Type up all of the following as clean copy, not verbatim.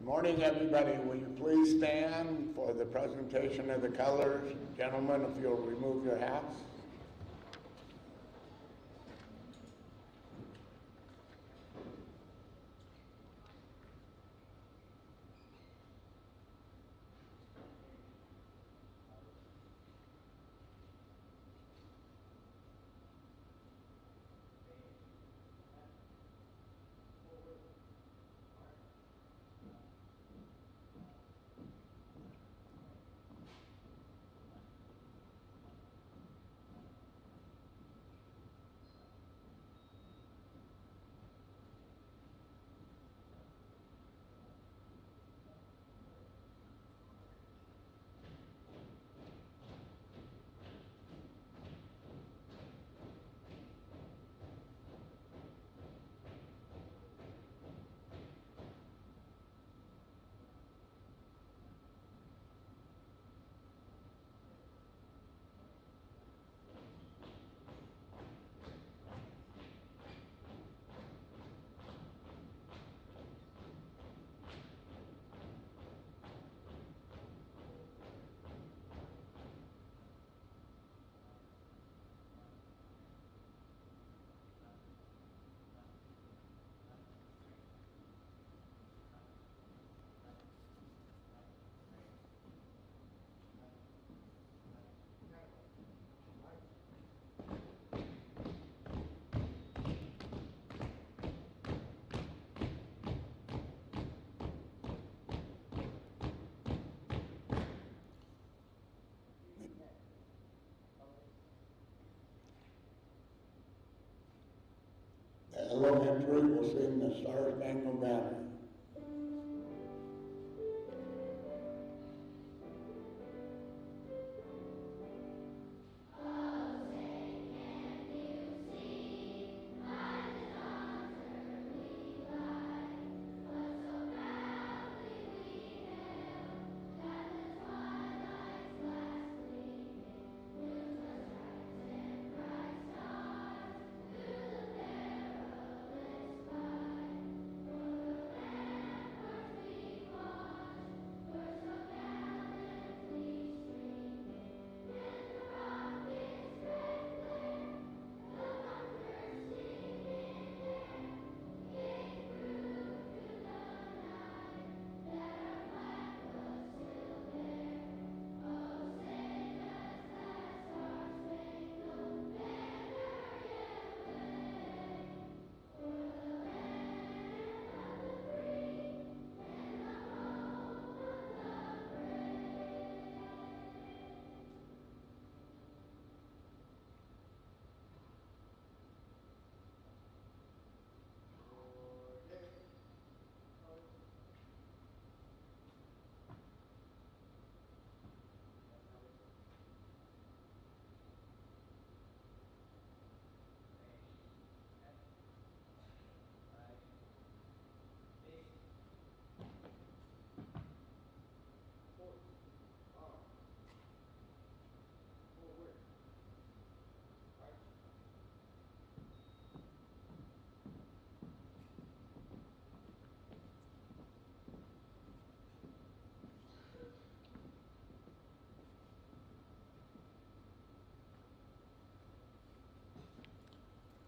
Morning, everybody. Will you please stand for the presentation of the colors? Gentlemen, if you'll remove your hats. The elementary will sing the Star-Spangled Banner.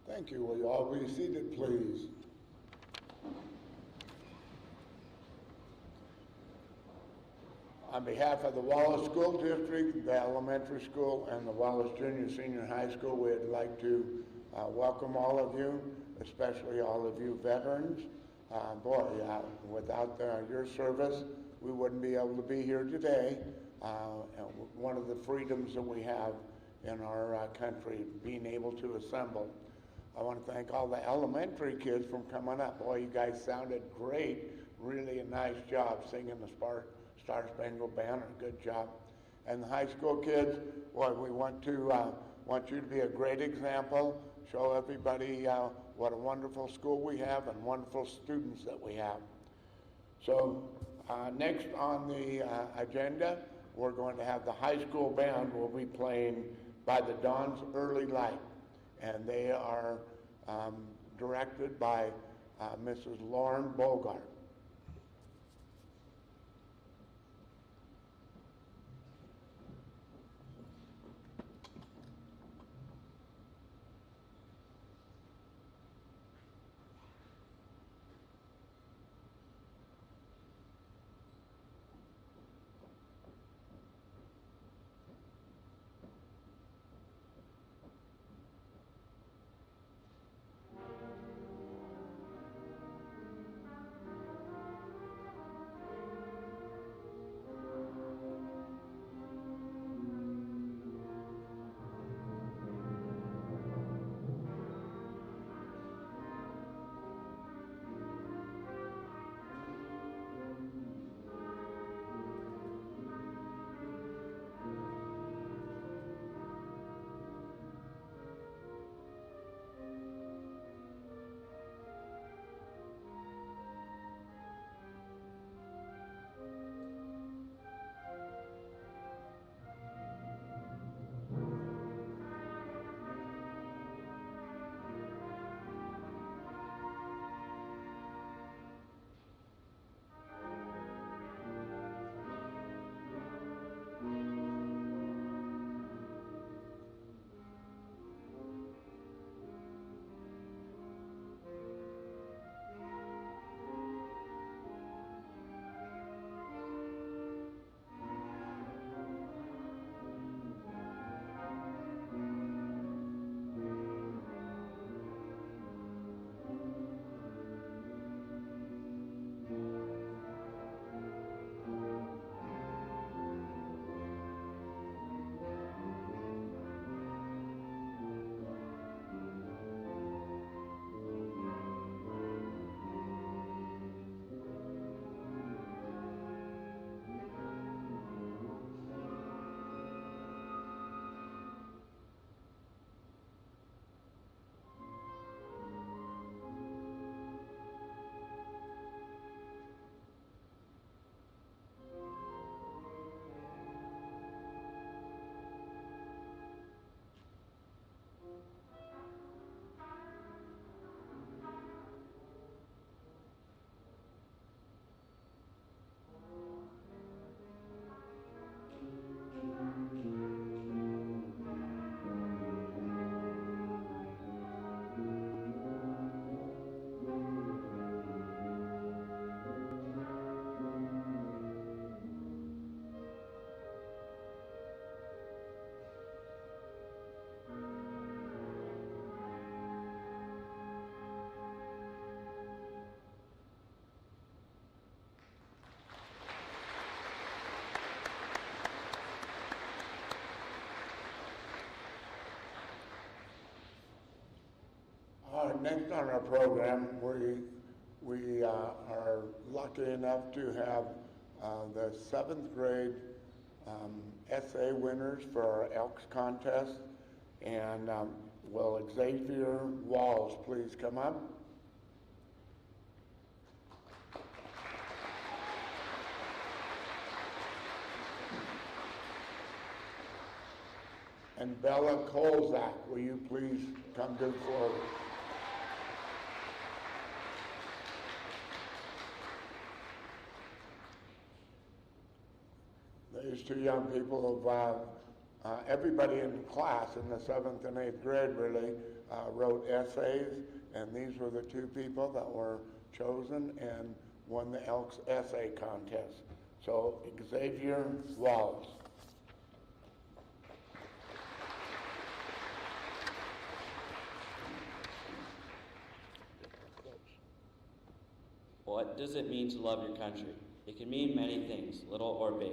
Thank you. Will you all be seated, please? On behalf of the Wallace School District, the elementary school, and the Wallace Junior Senior High School, we'd like to welcome all of you, especially all of you veterans. Without your service, we wouldn't be able to be here today. One of the freedoms that we have in our country, being able to assemble. I want to thank all the elementary kids for coming up. Boy, you guys sounded great. Really a nice job singing the Star-Spangled Banner. Good job. And the high school kids, boy, we want you to be a great example. Show everybody what a wonderful school we have and wonderful students that we have. So next on the agenda, we're going to have the high school band will be playing By the Dawn's Early Light. And they are directed by Mrs. Lauren Bogart. Next on our program, we are lucky enough to have the 7th grade essay winners for our Elks contest. And will Xavier Walls please come up? And Bella Kolzak, will you please come to the floor? These two young people have, everybody in the class in the 7th and 8th grade really wrote essays, and these were the two people that were chosen and won the Elks Essay Contest. So Xavier Walls. What does it mean to love your country? It can mean many things, little or big.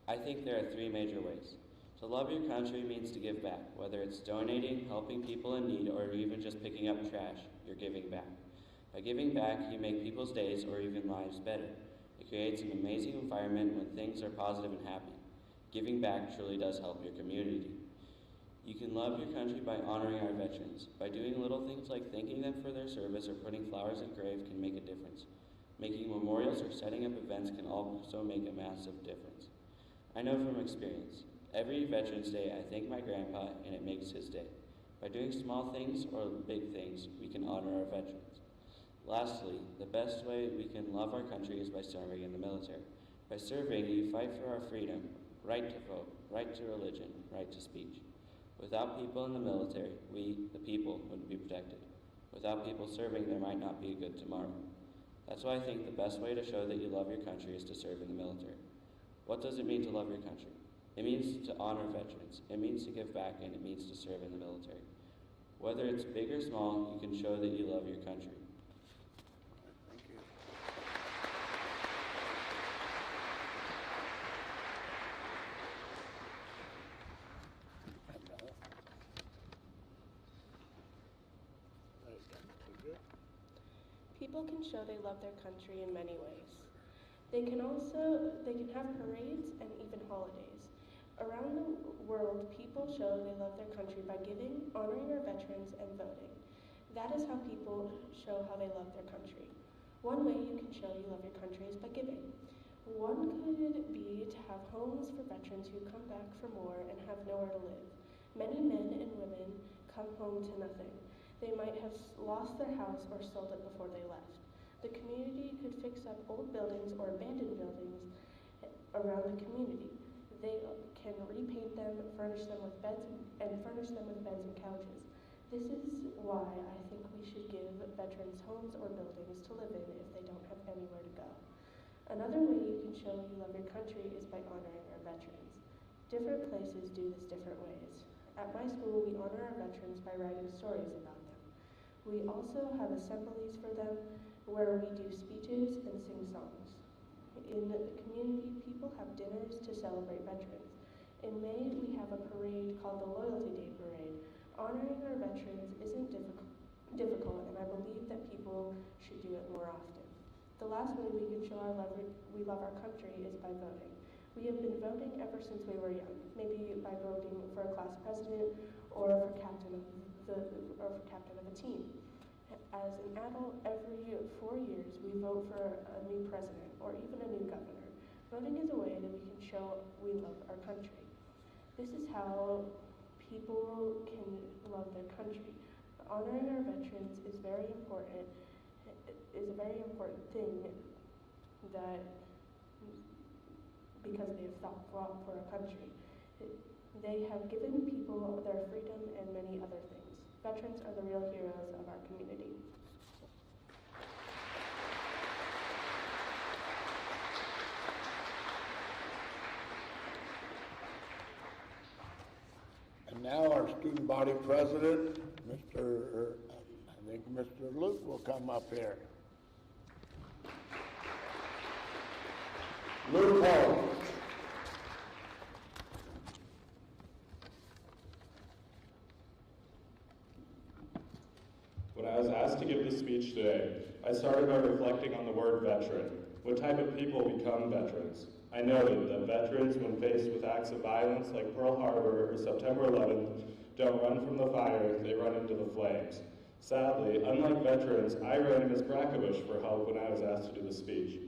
I think there are 3 major ways. To love your country means to give back, whether it's donating, helping people in need, or even just picking up trash, you're giving back. By giving back, you make people's days or even lives better. It creates an amazing environment when things are positive and happy. Giving back truly does help your community. You can love your country by honoring our veterans. By doing little things like thanking them for their service or putting flowers in graves can make a difference. Making memorials or setting up events can also make a massive difference. I know from experience. Every Veterans Day, I thank my grandpa, and it makes his day. By doing small things or big things, we can honor our veterans. Lastly, the best way we can love our country is by serving in the military. By serving, you fight for our freedom, right to vote, right to religion, right to speech. Without people in the military, we, the people, wouldn't be protected. Without people serving, there might not be a good tomorrow. That's why I think the best way to show that you love your country is to serve in the military. What does it mean to love your country? It means to honor veterans, it means to give back, and it means to serve in the military. Whether it's big or small, you can show that you love your country. Thank you. People can show they love their country in many ways. They can have parades and even holidays. Around the world, people show they love their country by giving, honoring our veterans, and voting. That is how people show how they love their country. One way you can show you love your country is by giving. One could be to have homes for veterans who come back from war and have nowhere to live. Many men and women come home to nothing. They might have lost their house or sold it before they left. The community could fix up old buildings or abandoned buildings around the community. They can repaint them, furnish them with beds and couches. This is why I think we should give veterans homes or buildings to live in if they don't have anywhere to go. Another way you can show you love your country is by honoring our veterans. Different places do this different ways. At my school, we honor our veterans by writing stories about them. We also have assemblies for them where we do speeches and sing songs. In the community, people have dinners to celebrate veterans. In May, we have a parade called the Loyalty Day Parade. Honoring our veterans isn't difficult, and I believe that people should do it more often. The last way we can show we love our country is by voting. We have been voting ever since we were young, maybe by voting for a class president or for captain of a team. As an adult, every 4 years we vote for a new president or even a new governor. Voting is a way that we can show we love our country. This is how people can love their country. Honoring our veterans is a very important thing that because they have fought for our country. They have given people their freedom and many other things. Veterans are the real heroes of our community. And now our student body president, Mr. Luke will come up here. Luke Hall. What I speech today, I started by reflecting on the word veteran. What type of people become veterans? I noted that veterans, when faced with acts of violence like Pearl Harbor or September 11th, don't run from the fire, they run into the flames. Sadly, unlike veterans, I ran Ms. Brackebush for help when I was asked to do the speech.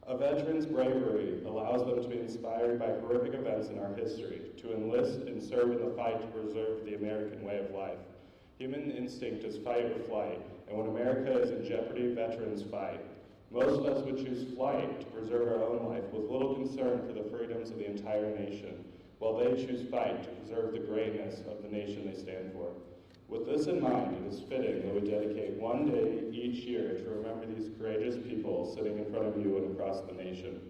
A veteran's bravery allows them to be inspired by horrific events in our history, to enlist and serve in the fight to preserve the American way of life. Human instinct is fight or flight, and when America is in jeopardy, veterans fight. Most of us would choose flight to preserve our own life with little concern for the freedoms of the entire nation, while they choose fight to preserve the greatness of the nation they stand for. With this in mind, it is fitting that we dedicate one day each year to remember these courageous people sitting in front of you and across the nation.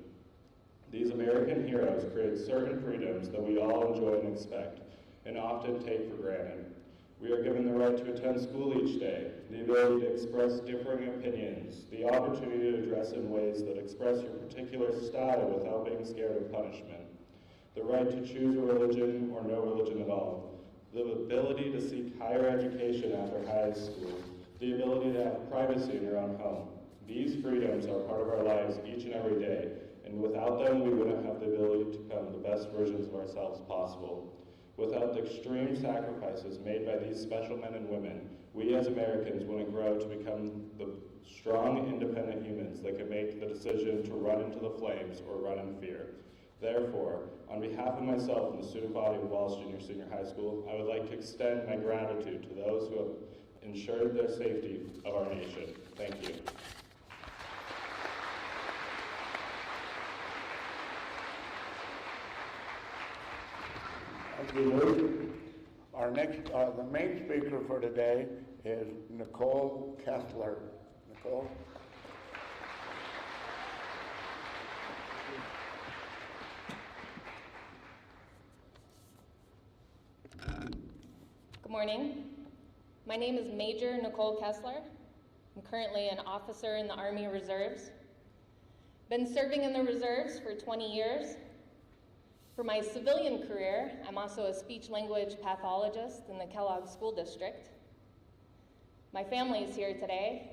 These American heroes create certain freedoms that we all enjoy and expect, and often take for granted. We are given the right to attend school each day, the ability to express differing opinions, the opportunity to dress in ways that express your particular style without being scared of punishment, the right to choose a religion or no religion at all, the ability to seek higher education after high school, the ability to have privacy in your own home. These freedoms are part of our lives each and every day, and without them, we wouldn't have the ability to become the best versions of ourselves possible. Without the extreme sacrifices made by these special men and women, we as Americans wouldn't grow to become the strong, independent humans that can make the decision to run into the flames or run in fear. Therefore, on behalf of myself and the student body of Wallace Junior Senior High School, I would like to extend my gratitude to those who have ensured the safety of our nation. Thank you. Thank you, Luke. Our next, the main speaker for today is Nicole Kessler. Nicole? Good morning. My name is Major Nicole Kessler. I'm currently an officer in the Army Reserves. Been serving in the reserves for 20 years. For my civilian career, I'm also a speech-language pathologist in the Kellogg School District. My family is here today.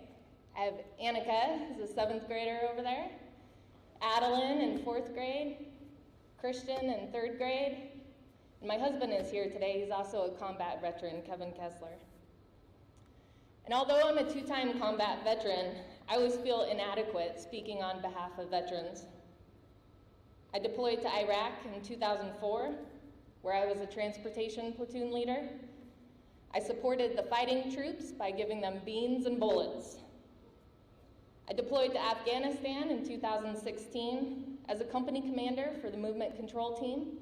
I have Annika, who's a 7th grader over there, Adeline in 4th grade, Christian in 3rd grade, and my husband is here today. He's also a combat veteran, Kevin Kessler. And although I'm a 2-time combat veteran, I always feel inadequate speaking on behalf of veterans. I deployed to Iraq in 2004, where I was a transportation platoon leader. I supported the fighting troops by giving them beans and bullets. I deployed to Afghanistan in 2016 as a company commander for the movement control team.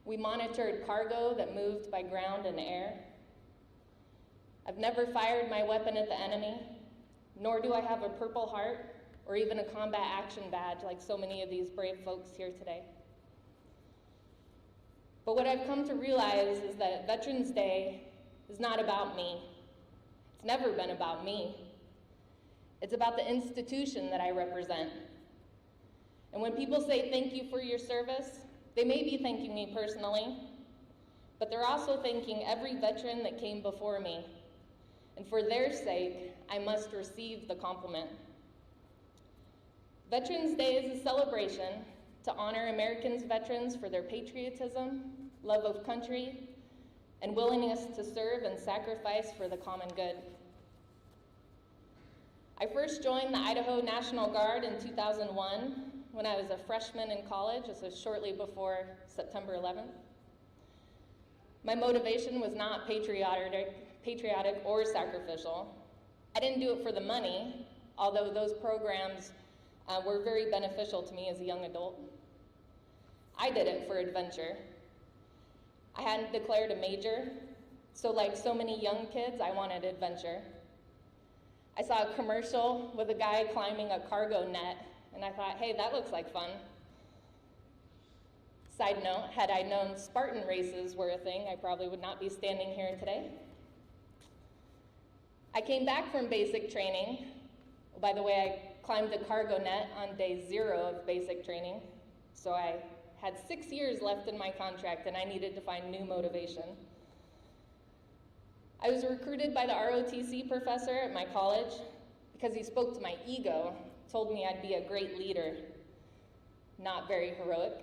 We monitored cargo that moved by ground and air. I've never fired my weapon at the enemy, nor do I have a Purple Heart or even a combat action badge like so many of these brave folks here today. But what I've come to realize is that Veterans Day is not about me. It's never been about me. It's about the institution that I represent. And when people say thank you for your service, they may be thanking me personally, but they're also thanking every veteran that came before me. And for their sake, I must receive the compliment. Veterans Day is a celebration to honor Americans' veterans for their patriotism, love of country, and willingness to serve and sacrifice for the common good. I first joined the Idaho National Guard in 2001 when I was a freshman in college. This was shortly before September 11th. My motivation was not patriotic or sacrificial. I didn't do it for the money, although those programs were very beneficial to me as a young adult. I did it for adventure. I hadn't declared a major, so like so many young kids, I wanted adventure. I saw a commercial with a guy climbing a cargo net, and I thought, hey, that looks like fun. Side note, had I known Spartan races were a thing, I probably would not be standing here today. I came back from basic training. By the way, I climbed a cargo net on day 0 of basic training, so I had 6 years left in my contract, and I needed to find new motivation. I was recruited by the ROTC professor at my college because he spoke to my ego, told me I'd be a great leader, not very heroic.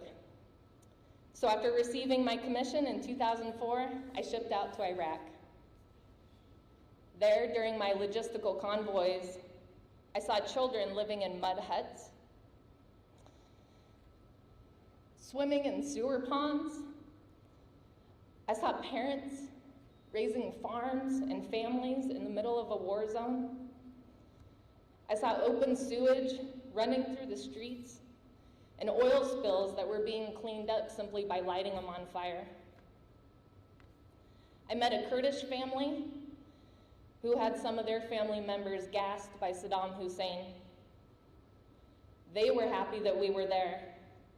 So after receiving my commission in 2004, I shipped out to Iraq. There, during my logistical convoys, I saw children living in mud huts, swimming in sewer ponds. I saw parents raising farms and families in the middle of a war zone. I saw open sewage running through the streets and oil spills that were being cleaned up simply by lighting them on fire. I met a Kurdish family who had some of their family members gassed by Saddam Hussein. They were happy that we were there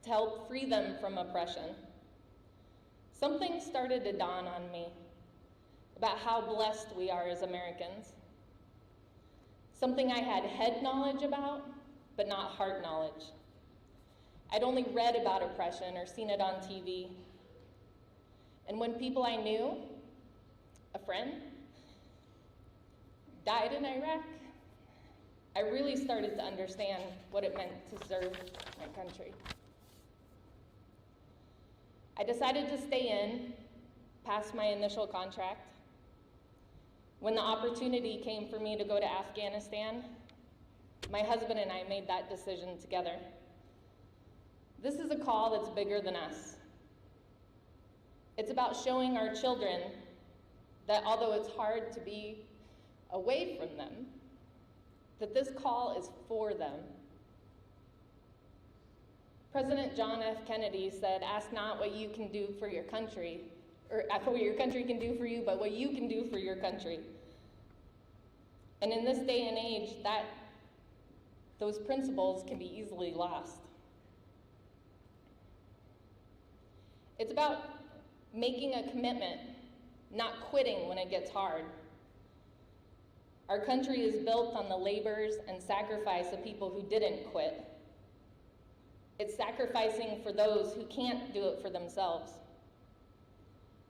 to help free them from oppression. Something started to dawn on me about how blessed we are as Americans. Something I had head knowledge about, but not heart knowledge. I'd only read about oppression or seen it on TV. And when people I knew, a friend, died in Iraq, I really started to understand what it meant to serve my country. I decided to stay in past my initial contract. When the opportunity came for me to go to Afghanistan, my husband and I made that decision together. This is a call that's bigger than us. It's about showing our children that although it's hard to be away from them, that this call is for them. President John F. Kennedy said, "Ask not what you can do for your country, or what your country can do for you, but what you can do for your country." And in this day and age, those principles can be easily lost. It's about making a commitment, not quitting when it gets hard. Our country is built on the labors and sacrifice of people who didn't quit. It's sacrificing for those who can't do it for themselves.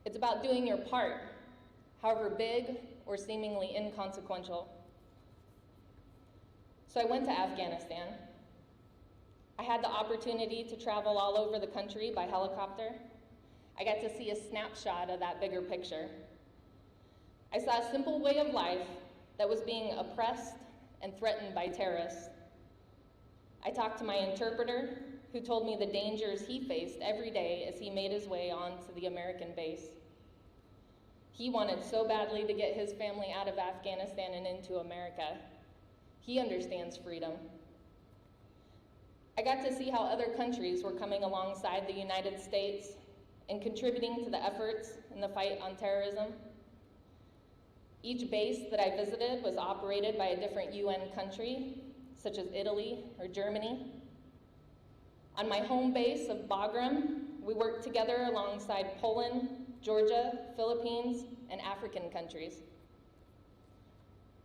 It's about doing your part, however big or seemingly inconsequential. So I went to Afghanistan. I had the opportunity to travel all over the country by helicopter. I got to see a snapshot of that bigger picture. I saw a simple way of life that was being oppressed and threatened by terrorists. I talked to my interpreter, who told me the dangers he faced every day as he made his way onto the American base. He wanted so badly to get his family out of Afghanistan and into America. He understands freedom. I got to see how other countries were coming alongside the United States and contributing to the efforts in the fight on terrorism. Each base that I visited was operated by a different UN country, such as Italy or Germany. On my home base of Bagram, we worked together alongside Poland, Georgia, Philippines, and African countries.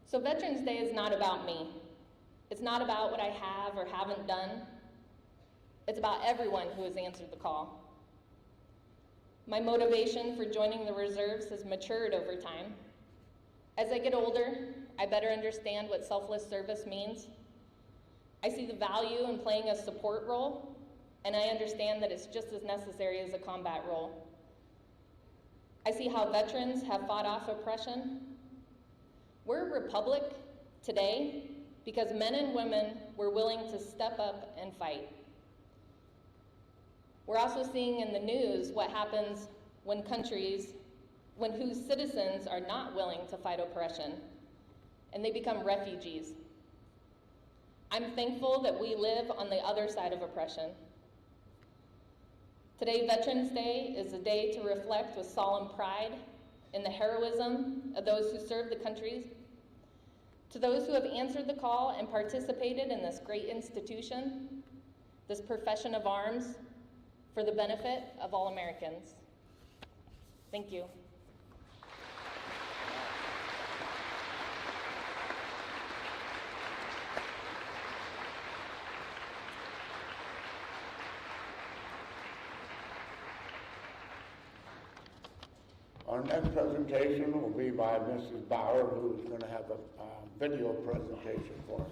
So Veterans Day is not about me. It's not about what I have or haven't done. It's about everyone who has answered the call. My motivation for joining the reserves has matured over time. As I get older, I better understand what selfless service means. I see the value in playing a support role, and I understand that it's just as necessary as a combat role. I see how veterans have fought off oppression. We're a republic today because men and women were willing to step up and fight. We're also seeing in the news what happens when whose citizens are not willing to fight oppression, and they become refugees. I'm thankful that we live on the other side of oppression. Today, Veterans Day, is a day to reflect with solemn pride in the heroism of those who serve the country, to those who have answered the call and participated in this great institution, this profession of arms, for the benefit of all Americans. Thank you. Our next presentation will be by Mrs. Bauer, who is going to have a video presentation for us.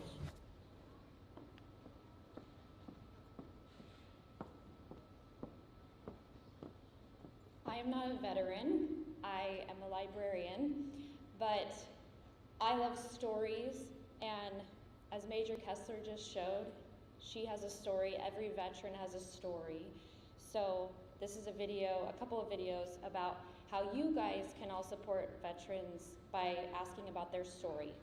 I am not a veteran, I am a librarian, but I love stories, and as Major Kessler just showed, she has a story, every veteran has a story. So this is a couple of videos about how you guys can all support veterans by asking about their story.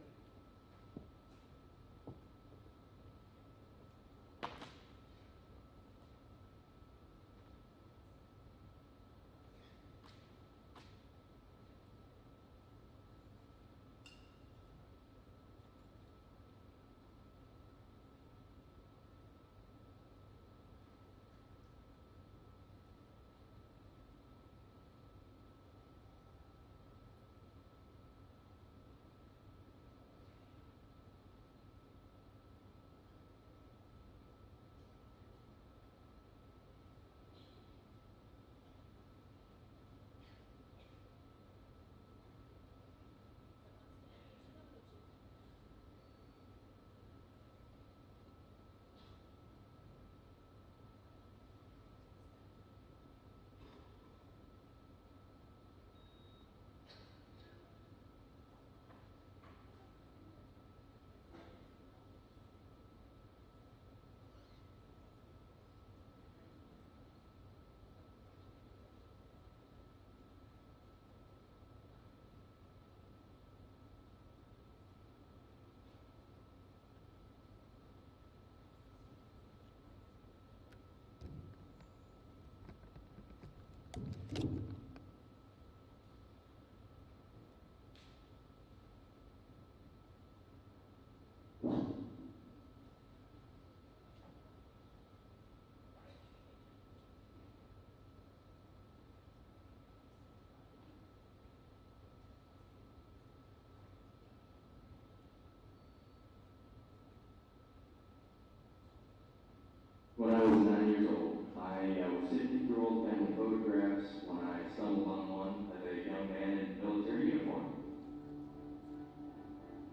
When I was 9 years old, I was sifting through old family photographs when I stumbled on one of a young man in military uniform.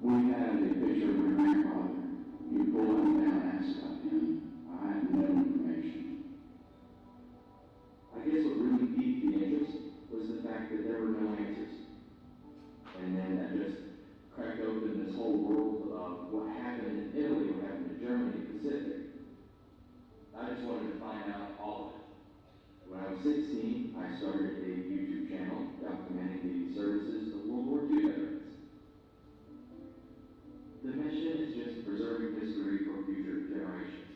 We had a picture of my grandfather. You pull up and ask about him. I had no information. I guess what really piqued the interest was the fact that there were no answers. And then that just cracked open this whole world of what happened in Italy, what happened in Germany, Pacific. I just wanted to find out all of it. When I was 16, I started a YouTube channel documenting the services of World War II veterans. The mission is just preserving history for future generations.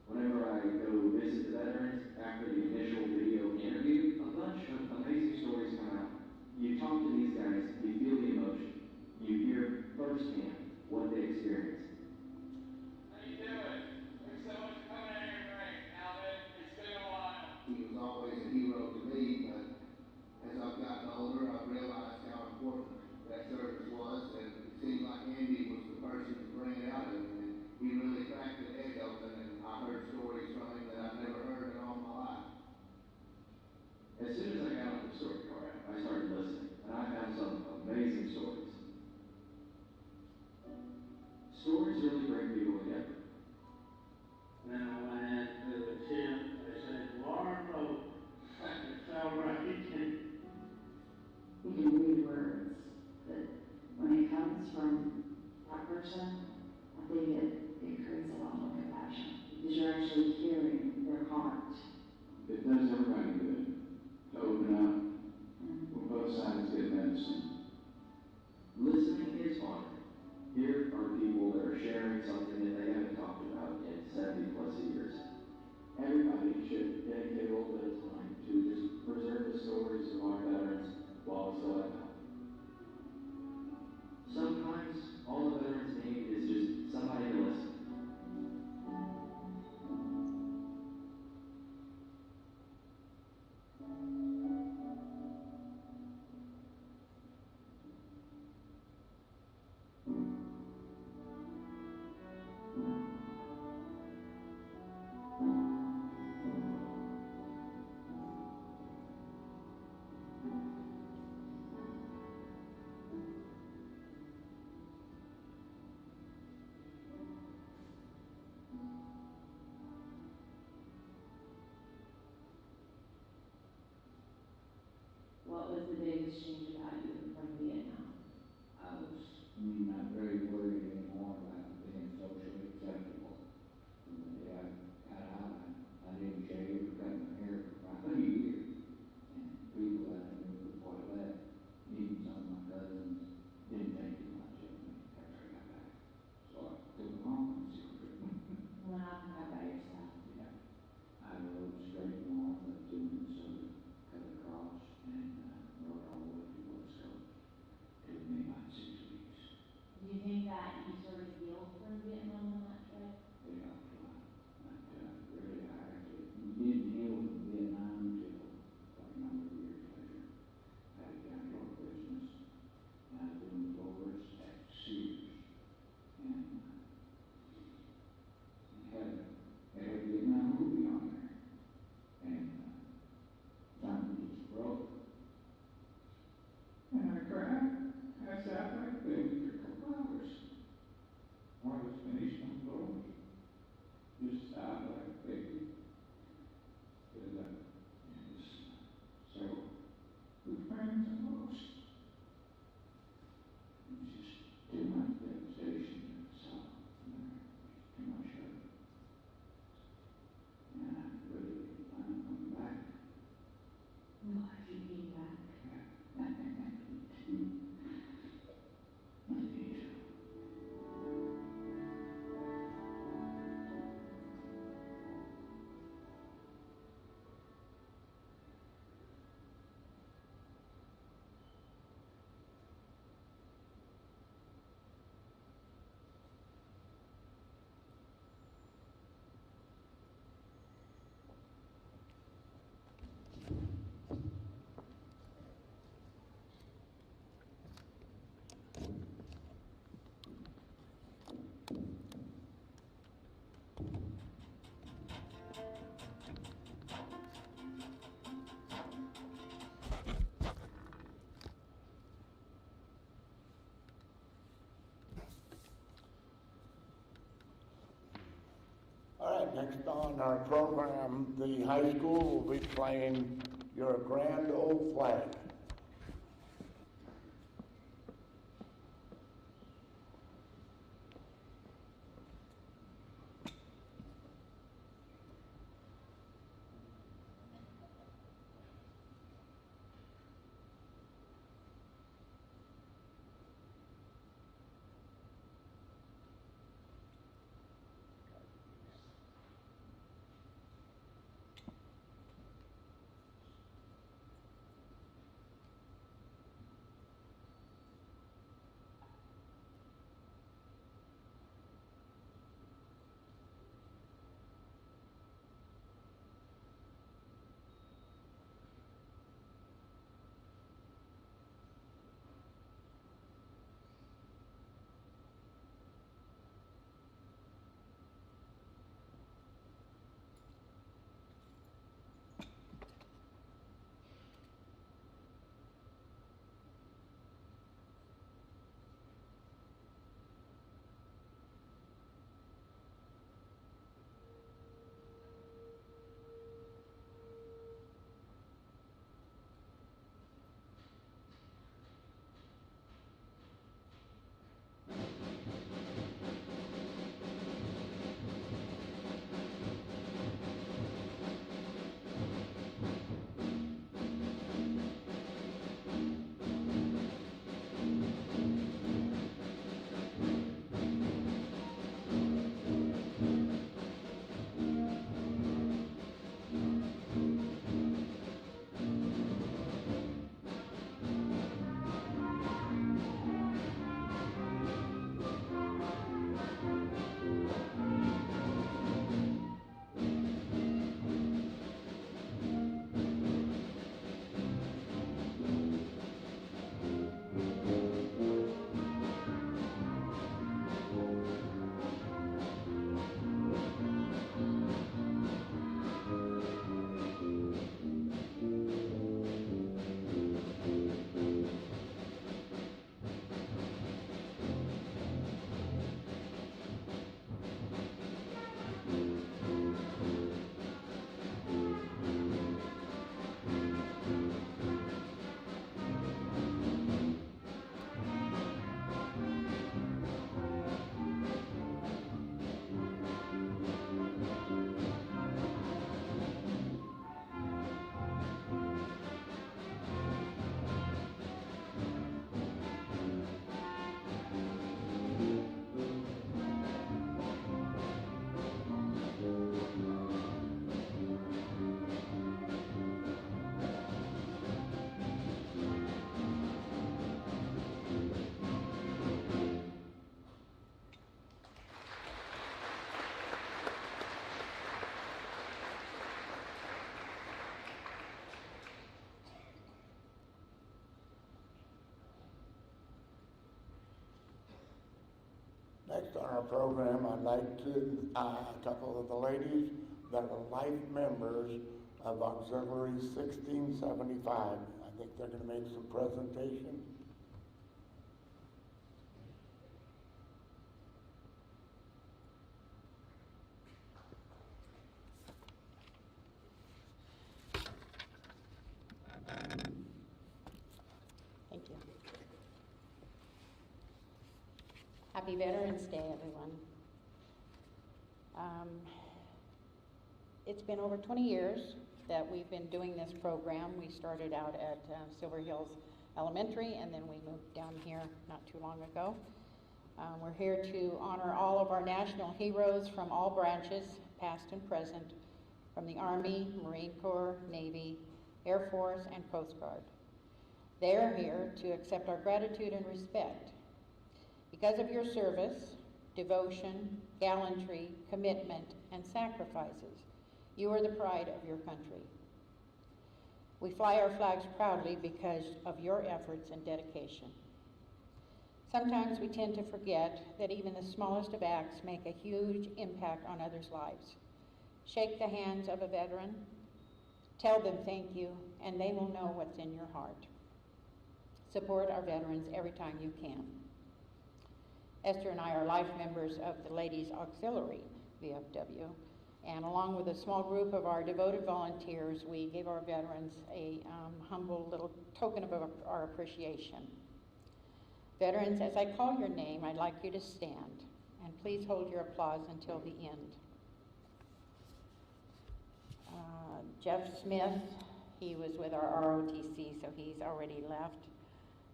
Whenever I go visit the veterans, after the initial video interview, a bunch of amazing stories come out. You talk to these guys, you feel the emotion. You hear firsthand what they experienced. He was always a hero to me, but as I've gotten older, I've realized how important that service was, and it seemed like Andy was the person to bring it out of him, and he really cracked the egg open, and I heard stories from him that I've never heard in all my life. As soon as I got on the story card, I started listening, and I found some amazing stories. Stories really bring people together. Then I went into the tent, I said, Warlow, it's all right. You can read words, but when it comes from that person, I think it creates a lot more compassion because you're actually hearing their heart. It does everybody good to open up when both sides get medicine. Listening is fun. Here are people that are sharing something that they haven't talked about in 70 plus years. Everybody should dedicate a little bit of time to just preserve the stories of our veterans while we still have them. Sometimes all the veterans need is just somebody to listen. mountain out by yourself. Yeah. I rode straight north up to Minnesota, cut across, and rode all the way to the West Coast. Took me about 6 weeks. Do you think that you sort of healed from Vietnam on that trip? Yeah, but really, I actually didn't heal from Vietnam until quite a number of years later. I had a outdoor business, and I was doing floors at Sears, and had a Vietnam movie on there, and something just broke, and I cried. I sat like a baby for a couple hours. I was finished on floors, just sat like a baby. Because it was so good friends and lost. It was just too much devastation that I saw there, too much hurt. And I really didn't plan on coming back. Well, if you came back. I need to. All right, next on our program, the high school will be playing Your Grand Old Flag. program, I'd like to, a couple of the ladies that are life members of Auxiliary 1675. I think they're going to make some presentation. Thank you. Happy Veterans Day, everyone. It's been over 20 years that we've been doing this program. We started out at Silver Hills Elementary, and then we moved down here not too long ago. We're here to honor all of our national heroes from all branches, past and present, from the Army, Marine Corps, Navy, Air Force, and Coast Guard. They are here to accept our gratitude and respect. Because of your service, devotion, gallantry, commitment, and sacrifices, you are the pride of your country. We fly our flags proudly because of your efforts and dedication. Sometimes we tend to forget that even the smallest of acts make a huge impact on others' lives. Shake the hands of a veteran, tell them thank you, and they will know what's in your heart. Support our veterans every time you can. Esther and I are life members of the Ladies Auxiliary, VFW, and along with a small group of our devoted volunteers, we gave our veterans a humble little token of our appreciation. Veterans, as I call your name, I'd like you to stand, and please hold your applause until the end. Jeff Smith, he was with our ROTC, so he's already left.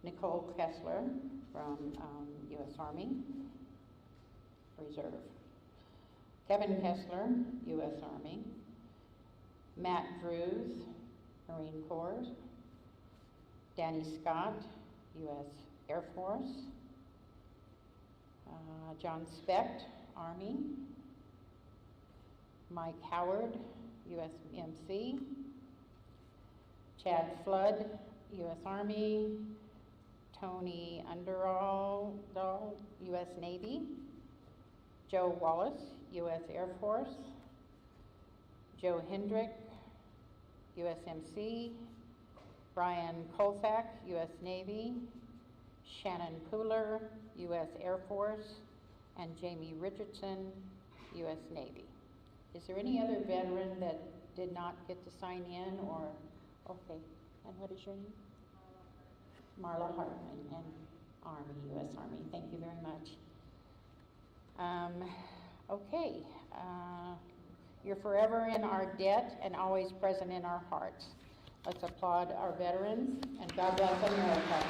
Nicole Kessler from U.S. Army Reserve. Kevin Kessler, U.S. Army. Matt Drews, Marine Corps. Danny Scott, U.S. Air Force. John Specht, Army. Mike Howard, USMC. Chad Flood, U.S. Army. Tony Underall, U.S. Navy. Joe Wallace, U.S. Air Force. Joe Hendrick, USMC. Brian Kolsak, U.S. Navy. Shannon Pooler, U.S. Air Force. And Jamie Richardson, U.S. Navy. Is there any other veteran that did not get to sign in or, okay, and what is your name? Marla Hartman, and Army, U.S. Army. Thank you very much. Okay, you're forever in our debt and always present in our hearts. Let's applaud our veterans, and God bless America.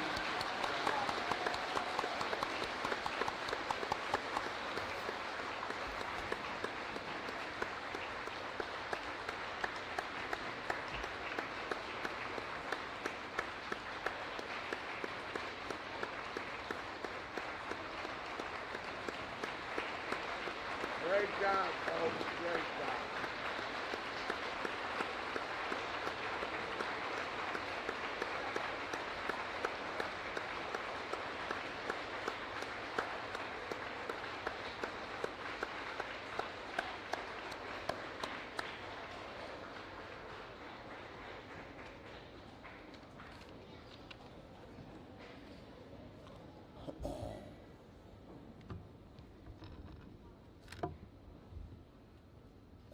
Great job, folks. Great job.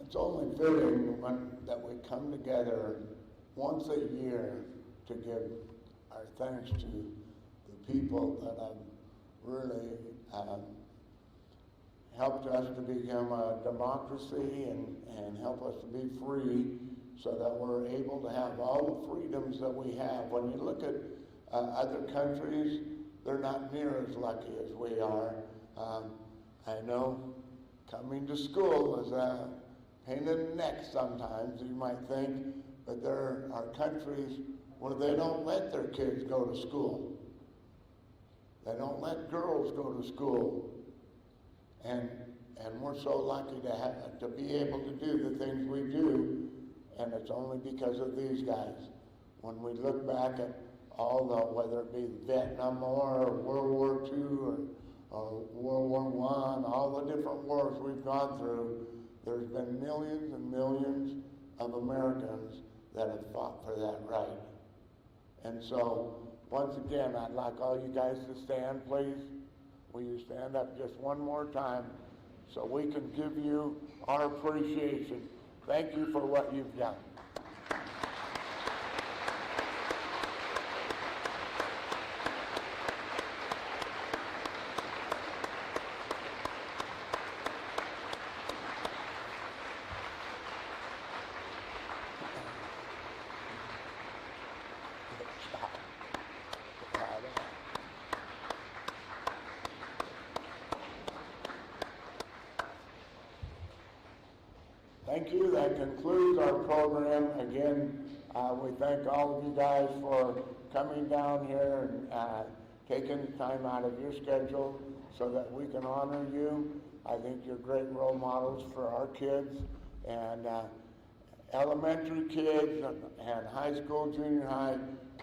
It's only fitting that we come together once a year to give our thanks to the people that have really helped us to become a democracy and help us to be free so that we're able to have all the freedoms that we have. When you look at other countries, they're not near as lucky as we are. I know coming to school is a pain in the neck sometimes, you might think, but there are countries where they don't let their kids go to school. They don't let girls go to school. And we're so lucky to be able to do the things we do, and it's only because of these guys. When we look back at all the, whether it be the Vietnam War or World War II World War I, all the different wars we've gone through, there's been millions and millions of Americans that have fought for that right. And so, once again, I'd like all you guys to stand, please. Will you stand up just one more time so we can give you our appreciation. Thank you for what you've done. Thank you. That concludes our program. Again, we thank all of you guys for coming down here and taking the time out of your schedule so that we can honor you. I think you're great role models for our kids and elementary kids and high school, junior high.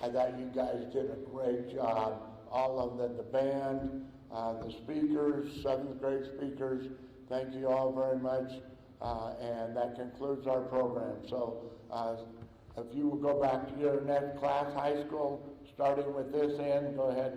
I thought you guys did a great job. All of the band, the speakers, 7th grade speakers, thank you all very much. And that concludes our program. So if you will go back to your next class, high school, starting with this end, go ahead and